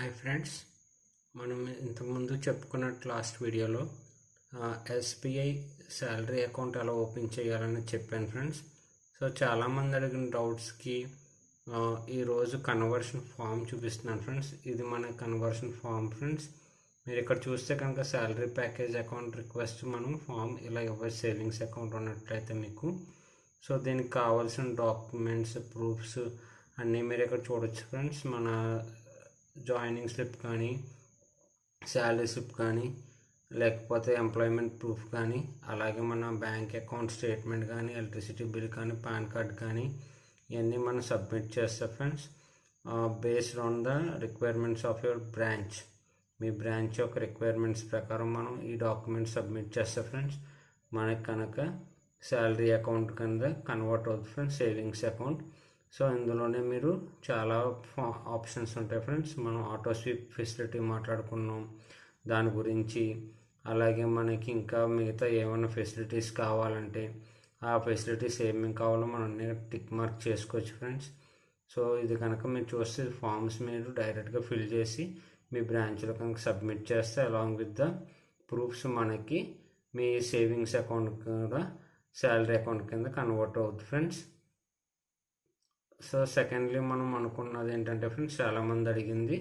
Hi friends, మనం ఇంతకుముందు చెప్పుకున్నట్టు లాస్ట్ వీడియోలో ఎస్బీఐ శాలరీ అకౌంట్ ఎలా ఓపెన్ చేయాలని చెప్పాను ఫ్రెండ్స్. సో చాలామంది అడిగిన డౌట్స్కి ఈరోజు కన్వర్షన్ ఫామ్ చూపిస్తున్నాను ఫ్రెండ్స్. ఇది మన కన్వర్షన్ ఫామ్ ఫ్రెండ్స్. మీరు ఇక్కడ చూస్తే కనుక శాలరీ ప్యాకేజ్ అకౌంట్ రిక్వెస్ట్ మనం ఫామ్ ఇలా ఇవ్వచ్చు. సేవింగ్స్ అకౌంట్ ఉన్నట్లయితే మీకు సో దీనికి కావాల్సిన డాక్యుమెంట్స్, ప్రూఫ్స్ అన్నీ మీరు ఇక్కడ చూడొచ్చు ఫ్రెండ్స్. మన జాయినింగ్ స్లిప్ కానీ, శాలరీ స్లిప్ కానీ, లేకపోతే ఎంప్లాయ్మెంట్ ప్రూఫ్ కానీ, అలాగే మన బ్యాంక్ అకౌంట్ స్టేట్మెంట్ కానీ, ఎలక్ట్రిసిటీ బిల్ కానీ, పాన్ కార్డ్ కానీ ఇవన్నీ మనం సబ్మిట్ చేస్తాం friends. Based on the requirements of your branch, me branch యొక్క రిక్వైర్మెంట్స్ ప్రకారం మనం ఈ డాక్యుమెంట్స్ సబ్మిట్ చేస్తాం ఫ్రెండ్స్. మనకి కనుక శాలరీ అకౌంట్ కింద కన్వర్ట్ అవుతుంది ఫ్రెండ్స్, సేవింగ్స్ అకౌంట్. సో ఇందులోనే మీరు చాలా ఆప్షన్స్ ఉంటాయి ఫ్రెండ్స్. మనం ఆటో స్వీప్ ఫెసిలిటీ మాట్లాడుకున్నాం దాని గురించి. అలాగే మనకి ఇంకా మిగతా ఏమైనా ఫెసిలిటీస్ కావాలంటే ఆ ఫెసిలిటీస్ ఏమేమి కావాలో మనం అన్నీ టిక్ మార్క్ చేసుకోవచ్చు ఫ్రెండ్స్. సో ఇది కనుక మీరు చూస్తే ఫామ్స్ మీరు డైరెక్ట్గా ఫిల్ చేసి మీ బ్రాంచ్లో కనుక సబ్మిట్ చేస్తే అలాంగ్ విత్ ద ప్రూఫ్స్ మనకి మీ సేవింగ్స్ అకౌంట్ కూడా శాలరీ అకౌంట్ కింద కన్వర్ట్ అవుతుంది ఫ్రెండ్స్. సో సెకండ్లీ మనం అనుకున్నది ఏంటంటే ఫ్రెండ్స్, చాలామంది అడిగింది